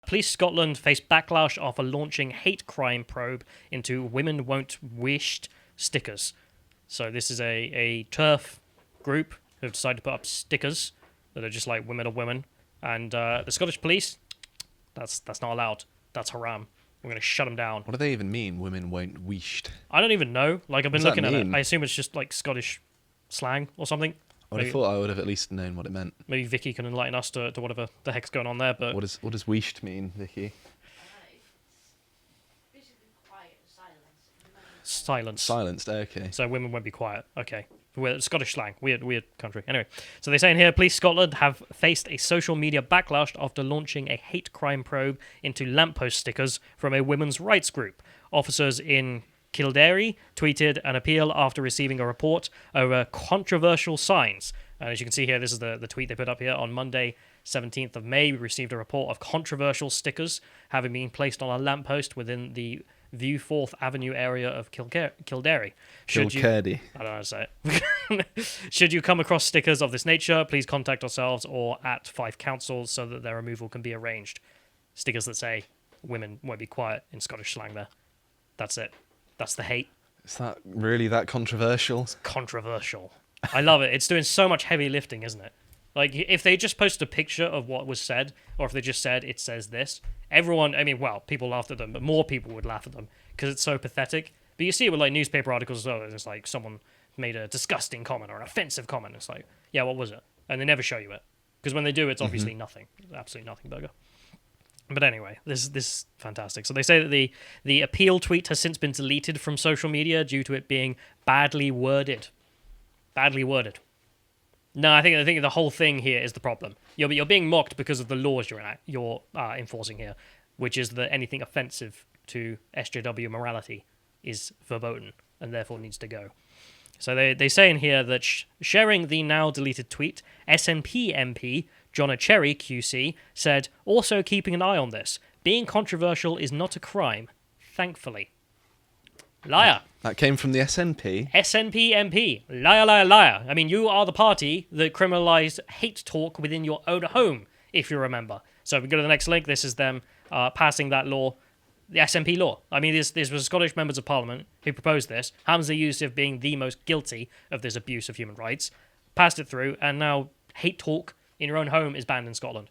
Police Scotland face backlash after launching hate crime probe into women won't wished stickers. So this is a TERF group who have decided to put up stickers that are just like women are women. And the Scottish police, that's not allowed. That's haram. We're going to shut them down. What do they even mean, women won't wished? I don't even know. Like, I've been What does looking that at it. mean? I assume it's just like Scottish slang or something. I would have thought I would have at least known what it meant. Maybe Vicky can enlighten us to whatever the heck's going on there. But What does wished mean, Vicky? silence. Silenced, okay. So women won't be quiet. Okay. We're Scottish slang. Weird country. Anyway, so they say in here, Police Scotland have faced a social media backlash after launching a hate crime probe into lamppost stickers from a women's rights group. Officers in Kildare tweeted an appeal after receiving a report over controversial signs. And as you can see here, this is the tweet they put up here. On Monday, 17th of May, we received a report of controversial stickers having been placed on a lamppost within the View 4th Avenue area of Kildare. Kilkerdy. I don't know how to say it. Should you come across stickers of this nature, please contact ourselves or at 5 councils so that their removal can be arranged. Stickers that say women won't be quiet in Scottish slang there. That's it. That's the hate. Is that really that controversial? Controversial. I love it. It's doing so much heavy lifting, isn't it? Like, if they just posted a picture of what was said, or if they just said, it says this, everyone, I mean, well, people laughed at them, but more people would laugh at them, because it's so pathetic. But you see it with, like, newspaper articles as well, and it's like, someone made a disgusting comment, or an offensive comment, it's like, yeah, what was it? And they never show you it. Because when they do, it's obviously nothing. Absolutely nothing, burger. But anyway, this is fantastic. So they say that the appeal tweet has since been deleted from social media due to it being badly worded. Badly worded. No, I think the whole thing here is the problem. You're being mocked because of the laws you're enforcing here, which is that anything offensive to SJW morality is verboten and therefore needs to go. So they say in here that sharing the now deleted tweet, SNP MP John Cherry QC said, also keeping an eye on this. Being controversial is not a crime, thankfully. Liar. That came from the SNP. SNP MP. Liar, liar, liar. I mean, you are the party that criminalised hate talk within your own home, if you remember. So if we go to the next link, this is them passing that law, the SNP law. I mean, this was Scottish members of Parliament who proposed this. Hamza Youssef being the most guilty of this abuse of human rights, passed it through, and now hate talk in your own home is banned in Scotland.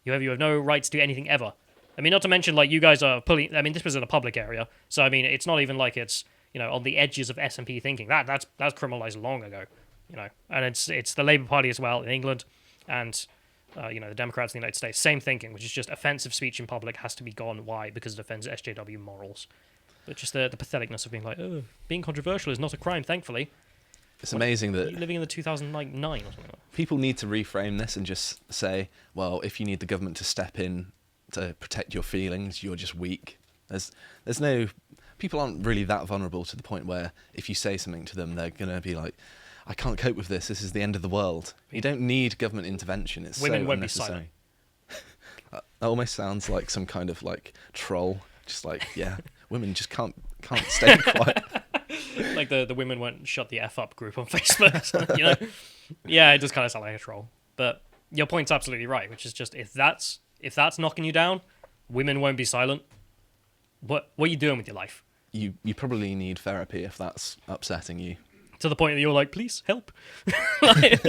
You have no rights to do anything ever. I mean, not to mention, like, you guys are pulling... I mean, this was in a public area, so, I mean, it's not even like it's, on the edges of SNP thinking. That's criminalised long ago, And it's the Labour Party as well in England, and, the Democrats in the United States. Same thinking, which is just offensive speech in public has to be gone. Why? Because it offends SJW morals. But just the patheticness of being like, oh, being controversial is not a crime, thankfully. It's amazing that... Living in the 2009 or something like that. People need to reframe this and just say, well, if you need the government to step in to protect your feelings, you're just weak. There's no... People aren't really that vulnerable to the point where if you say something to them, they're going to be like, I can't cope with this. This is the end of the world. You don't need government intervention. It's Women so won't unnecessary. be silent. That almost sounds like some kind of like troll. Just like, yeah, women just can't stay quiet. Like the women won't shut the F up group on Facebook, Yeah, it does kind of sound like a troll. But your point's absolutely right, which is just if that's knocking you down, women won't be silent. What are you doing with your life? You probably need therapy if that's upsetting you. To the point that you're like, please help. Like,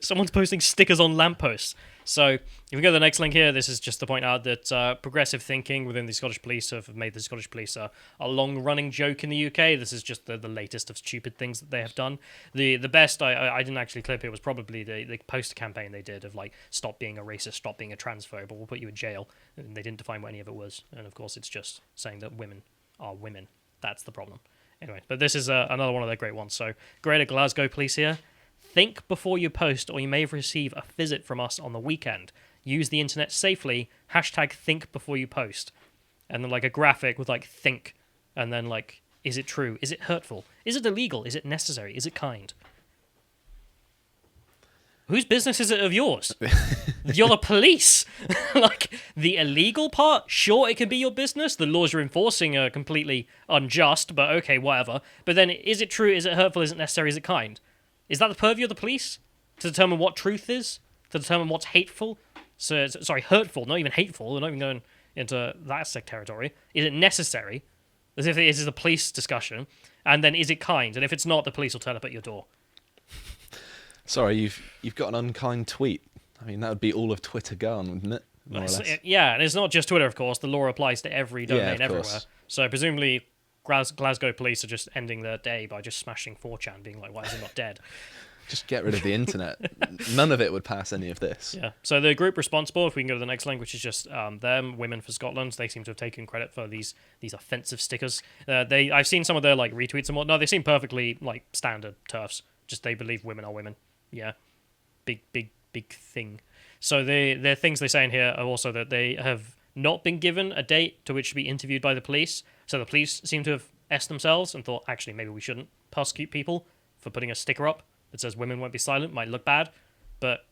someone's posting stickers on lampposts. So if we go to the next link here, this is just to point out that progressive thinking within the Scottish Police have made the Scottish Police a long-running joke in the UK. This is just the latest of stupid things that they have done. The best, I didn't actually clip it, was probably the poster campaign they did of like, stop being a racist, stop being a transphobe, we'll put you in jail. And they didn't define what any of it was. And of course it's just saying that women are women. That's the problem. Anyway, but this is another one of their great ones. So, Greater Glasgow Police here. Think before you post, or you may receive a visit from us on the weekend. Use the internet safely. Hashtag think before you post. And then like a graphic with like think. And then like, is it true? Is it hurtful? Is it illegal? Is it necessary? Is it kind? Whose business is it of yours? You're the police. Like, the illegal part, sure, it can be your business. The laws you're enforcing are completely unjust, but okay, whatever. But then, is it true? Is it hurtful? Is it necessary? Is it kind? Is that the purview of the police? To determine what truth is? To determine what's hateful? Sorry, hurtful, not even hateful. They're not even going into that sick territory. Is it necessary? As if this is a police discussion. And then is it kind? And if it's not, the police will turn up at your door. Sorry, you've got an unkind tweet. I mean, that would be all of Twitter gone, wouldn't it? More or less. Yeah, and it's not just Twitter, of course. The law applies to every domain everywhere. Course. So presumably Glasgow police are just ending their day by just smashing 4chan, being like, why is it not dead? Just get rid of the internet. None of it would pass any of this. Yeah. So the group responsible, if we can go to the next link, which is just them, Women for Scotland, they seem to have taken credit for these offensive stickers. I've seen some of their like retweets and whatnot. They seem perfectly like standard TERFs. Just they believe women are women. Yeah. Big thing. So the things they say in here are also that they have not been given a date to which to be interviewed by the police. So the police seem to have S themselves and thought, actually, maybe we shouldn't persecute people for putting a sticker up that says women won't be silent. Might look bad. But,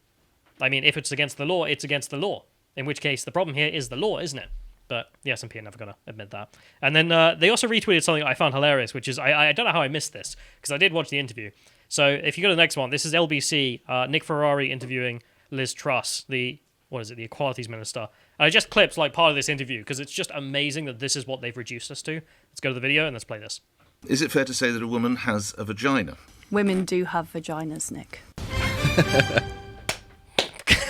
I mean, if it's against the law, it's against the law. In which case, the problem here is the law, isn't it? But the SNP are never going to admit that. And then they also retweeted something I found hilarious, which is, I don't know how I missed this, because I did watch the interview. So if you go to the next one, this is LBC, Nick Ferrari interviewing Liz Truss, the Equalities Minister. And I just clipped like part of this interview because it's just amazing that this is what they've reduced us to. Let's go to the video and let's play this. Is it fair to say that a woman has a vagina? Women do have vaginas, Nick.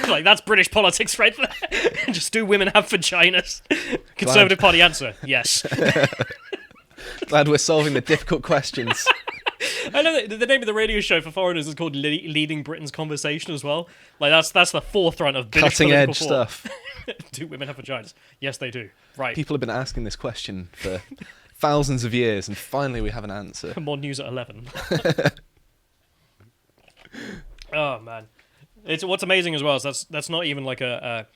Like, that's British politics right there. Just do women have vaginas? Conservative Party answer, yes. Glad we're solving the difficult questions. I know that the name of the radio show for foreigners is called Leading Britain's Conversation as well. Like, that's the forefront of British Cutting edge thought. stuff. Do women have vaginas? Yes, they do. Right. People have been asking this question for thousands of years, and finally we have an answer. More news at 11. Oh, man. What's amazing as well is that's not even like a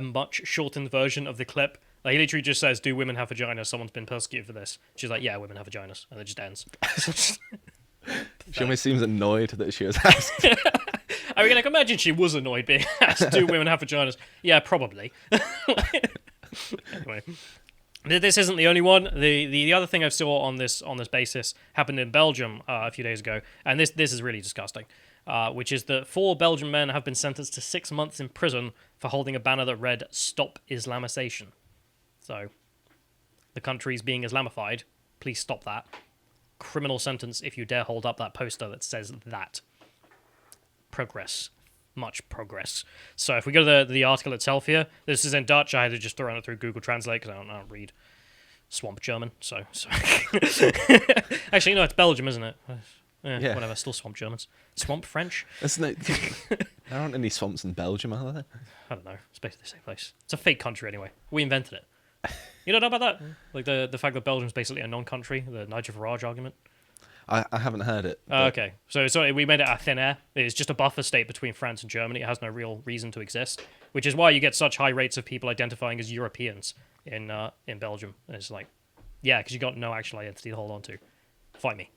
much shortened version of the clip. Like, he literally just says, do women have vaginas? Someone's been persecuted for this. She's like, yeah, women have vaginas. And it just ends. She almost seems annoyed that she was asked. I mean, I can imagine she was annoyed being asked, do women have vaginas? Yeah, probably. Anyway. This isn't the only one. The other thing I saw on this basis happened in Belgium a few days ago. And this is really disgusting. Which is that 4 Belgian men have been sentenced to 6 months in prison for holding a banner that read, Stop Islamization. So, the country's being Islamified. Please stop that. Criminal sentence if you dare hold up that poster that says that. Progress. Much progress. So if we go to the article itself here, this is in Dutch. I had to just throw it through Google Translate because I don't read swamp German. So. Actually, no, it's Belgium, isn't it? Yeah. Whatever, still swamp Germans. Swamp French? There aren't any swamps in Belgium, are there? I don't know. It's basically the same place. It's a fake country anyway. We invented it. You don't know about that? Like the fact that Belgium's basically a non-country, the Nigel Farage argument? I haven't heard it. Okay. So we made it out of thin air. It's just a buffer state between France and Germany. It has no real reason to exist, which is why you get such high rates of people identifying as Europeans in Belgium. And it's like, yeah, because you got no actual identity to hold on to. Fight me.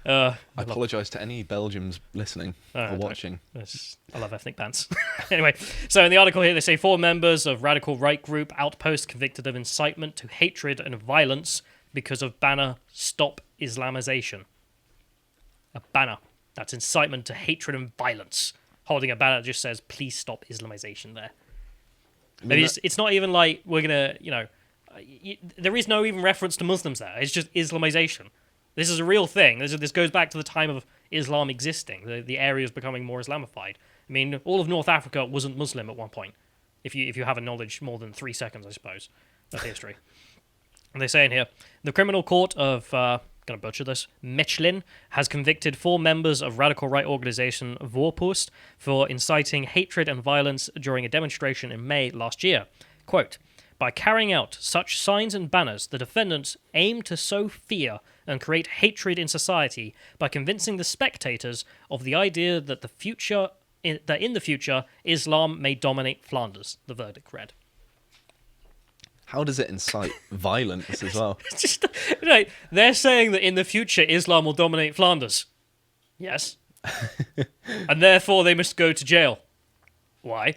I apologise to any Belgians listening or watching. I love ethnic bands. Anyway, so in the article here, they say 4 members of radical right group Outpost convicted of incitement to hatred and violence because of banner Stop Islamization. A banner. That's incitement to hatred and violence. Holding a banner that just says, please stop Islamization there. I mean, it's not even like we're going to, there is no even reference to Muslims there. It's just Islamization. This is a real thing. This goes back to the time of Islam existing. The area is becoming more Islamified. I mean, all of North Africa wasn't Muslim at one point. If you have a knowledge more than 3 seconds, I suppose, of history. And they say in here, the criminal court of, going to butcher this, Mechlin has convicted 4 members of radical right organisation Voorpost for inciting hatred and violence during a demonstration in May last year. Quote, by carrying out such signs and banners, the defendants aim to sow fear and create hatred in society by convincing the spectators of the idea that in the future, Islam may dominate Flanders, the verdict read. How does it incite violence as well? It's just, they're saying that in the future, Islam will dominate Flanders. Yes. And therefore, they must go to jail. Why?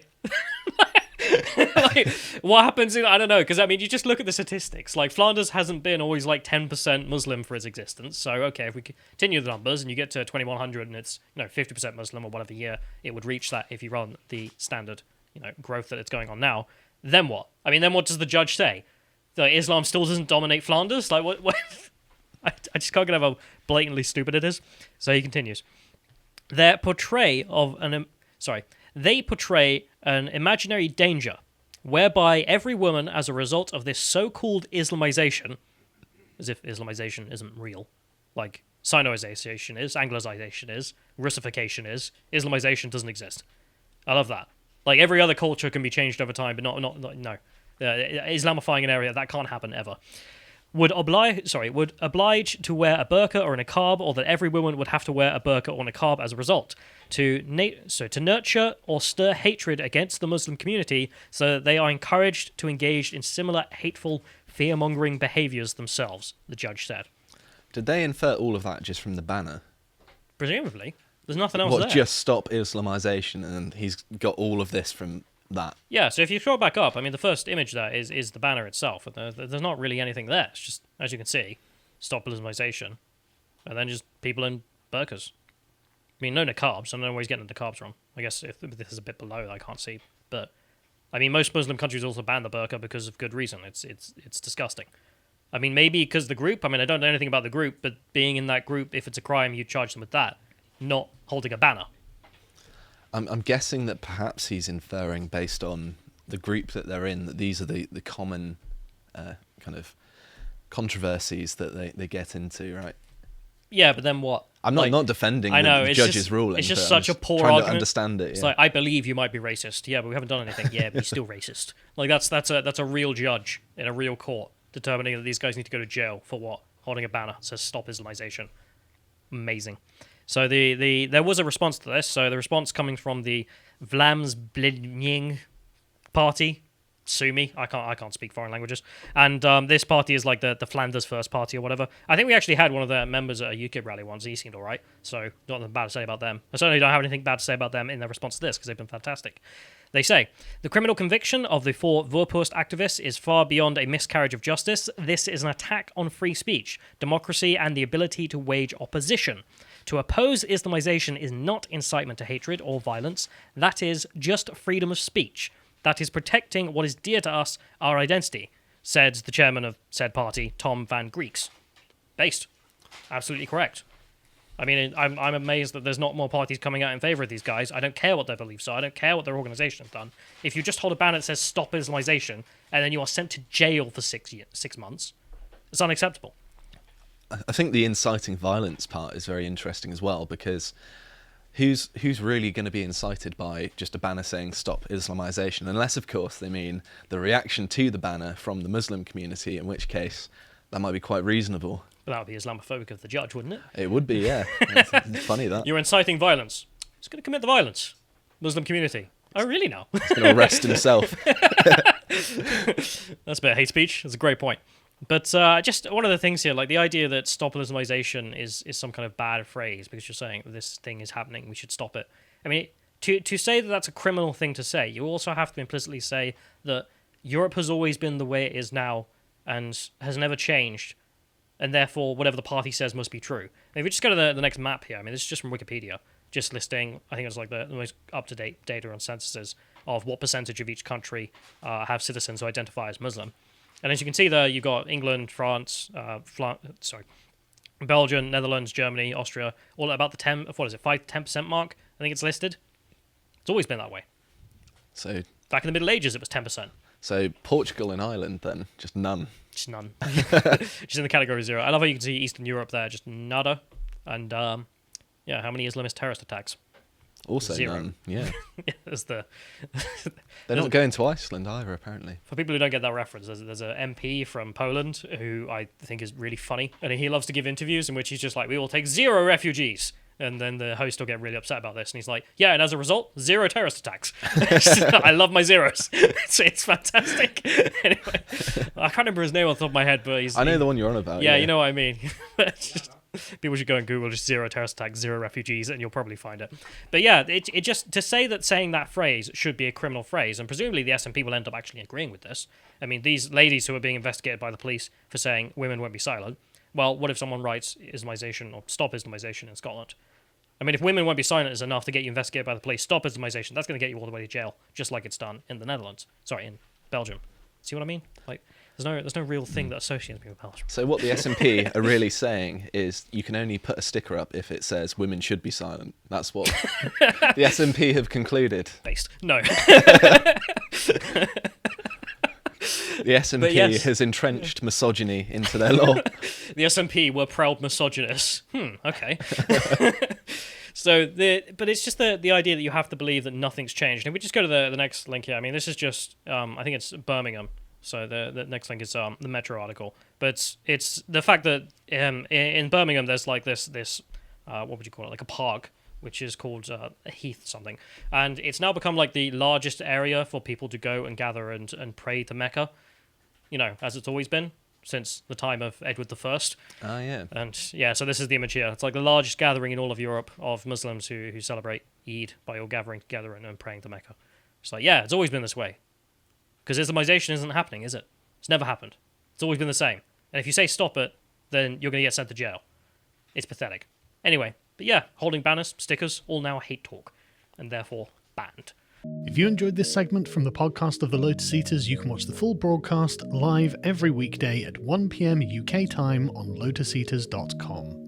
Like, what happens I don't know, because I mean, you just look at the statistics. Like, Flanders hasn't been always like 10% Muslim for its existence. So, okay, if we continue the numbers and you get to 2100 and it's 50% Muslim or whatever year, it would reach that if you run the standard growth that it's going on now. Then what? I mean, then what does the judge say? That Islam still doesn't dominate Flanders? Like, what? I just can't get how blatantly stupid it is. So he continues. They portray an imaginary danger, whereby every woman, as a result of this so-called Islamization, as if Islamization isn't real, like Sinoization is, Anglicization is, Russification is, Islamization doesn't exist. I love that. Like, every other culture can be changed over time, but no. Islamifying an area, that can't happen ever. Would oblige to wear a burqa or a niqab, or that every woman would have to wear a burqa or niqab as a result, to nurture or stir hatred against the Muslim community, so that they are encouraged to engage in similar hateful, fear-mongering behaviours themselves, the judge said. Did they infer all of that just from the banner? Presumably. There's nothing else there. Just stop Islamization, and he's got all of this from that. Yeah, so if you scroll back up, I mean, the first image there is the banner itself. And there's not really anything there. It's just, as you can see, stop Islamization. And then just people in burqas. I mean, no niqabs. I don't know where he's getting the niqabs from. I guess if this is a bit below, I can't see. But, I mean, most Muslim countries also ban the burqa because of good reason. It's disgusting. I mean, maybe because the group. I mean, I don't know anything about the group, but being in that group, if it's a crime, you charge them with that, not holding a banner. I'm guessing that perhaps he's inferring, based on the group that they're in, that these are the common kind of controversies that they get into, right? Yeah, but then what? I'm not defending the judge's ruling. It's just but such I'm a poor trying argument. to understand it. It's Yeah. like, I believe you might be racist. Yeah, but we haven't done anything. Yeah, but you're still racist. Like, that's a real judge in a real court determining that these guys need to go to jail for what? Holding a banner that says stop Islamization. Amazing. So there was a response to this. So the response coming from the Vlaams party. Sue me. I can't speak foreign languages. And this party is like the Flanders First Party or whatever. I think we actually had one of their members at a UKIP rally once. He seemed all right. So nothing bad to say about them. I certainly don't have anything bad to say about them in their response to this because they've been fantastic. They say, the criminal conviction of the 4 Voorpost activists is far beyond a miscarriage of justice. This is an attack on free speech, democracy, and the ability to wage opposition. To oppose Islamization is not incitement to hatred or violence. That is just freedom of speech. That is protecting what is dear to us, our identity, said the chairman of said party, Tom van Grieks. Based. Absolutely correct. I mean, I'm amazed that there's not more parties coming out in favour of these guys. I don't care what their beliefs are. I don't care what their organisation has done. If you just hold a banner that says stop Islamization and then you are sent to jail for 6 months, it's unacceptable. I think the inciting violence part is very interesting as well, because who's really going to be incited by just a banner saying stop Islamization, unless of course they mean the reaction to the banner from the Muslim community, in which case that might be quite reasonable. But that would be Islamophobic of the judge, wouldn't it? It would be, yeah. It's funny that. You're inciting violence. Who's going to commit the violence? Muslim community. Oh, really now? He's going to arrest himself. That's a bit of hate speech. That's a great point. But just one of the things here, like the idea that stop Islamization is some kind of bad phrase because you're saying this thing is happening, we should stop it. I mean, to say that that's a criminal thing to say, you also have to implicitly say that Europe has always been the way it is now and has never changed, and therefore whatever the party says must be true. And if we just go to the next map here, I mean, this is just from Wikipedia, just listing, I think it's like the most up-to-date data on censuses of what percentage of each country have citizens who identify as Muslim. And as you can see there, you've got England, France, Belgium, Netherlands, Germany, Austria, all at about the 5-10% mark, I think it's listed. It's always been that way. So back in the Middle Ages, it was 10%. So Portugal and Ireland, then, just none. Just none. Just in the category 0. I love how you can see Eastern Europe there, just nada. And, how many Islamist terrorist attacks? Also 0. none, yeah. They're not going to Iceland either, apparently. For people who don't get that reference, there's an MP from Poland who I think is really funny. And he loves to give interviews in which he's just like, we will take 0 refugees. And then the host will get really upset about this. And he's like, yeah, and as a result, 0 terrorist attacks. I love my zeros. It's fantastic. Anyway, I can't remember his name on the top of my head, but I know the one you're on about. Yeah, you know what I mean. People should go and Google just 0 terrorist attacks, 0 refugees, and you'll probably find it. But yeah, it just, to say that saying that phrase should be a criminal phrase, and presumably the SNP will end up actually agreeing with this. I mean, these ladies who are being investigated by the police for saying women won't be silent, well, what if someone writes Islamization or stop Islamization in Scotland? I mean, if women won't be silent is enough to get you investigated by the police, stop Islamization, that's going to get you all the way to jail, just like it's done in the Netherlands. Sorry, in Belgium. See what I mean? Like, there's no real thing that associates me with Belgium. So what the S&P are really saying is you can only put a sticker up if it says women should be silent. That's what the S&P have concluded. Based. No. The S&P yes. has entrenched misogyny into their law. The S&P were proud misogynists. Okay. But it's just the idea that you have to believe that nothing's changed. And we just go to the next link here. I mean, this is just, I think it's Birmingham. So the next link is the Metro article. But it's the fact that in Birmingham there's like this what would you call it, like a park, which is called Heath something. And it's now become like the largest area for people to go and gather and pray to Mecca, you know, as it's always been since the time of Edward I. Oh, yeah. And yeah, so this is the image here. It's like the largest gathering in all of Europe of Muslims who celebrate Eid by all gathering together and praying to Mecca. It's like, yeah, it's always been this way. Because Islamization isn't happening, is it? It's never happened. It's always been the same. And if you say stop it, then you're going to get sent to jail. It's pathetic. Anyway, but yeah, holding banners, stickers, all now hate talk, and therefore banned. If you enjoyed this segment from the podcast of the Lotus Eaters, you can watch the full broadcast live every weekday at 1 p.m. UK time on lotuseaters.com.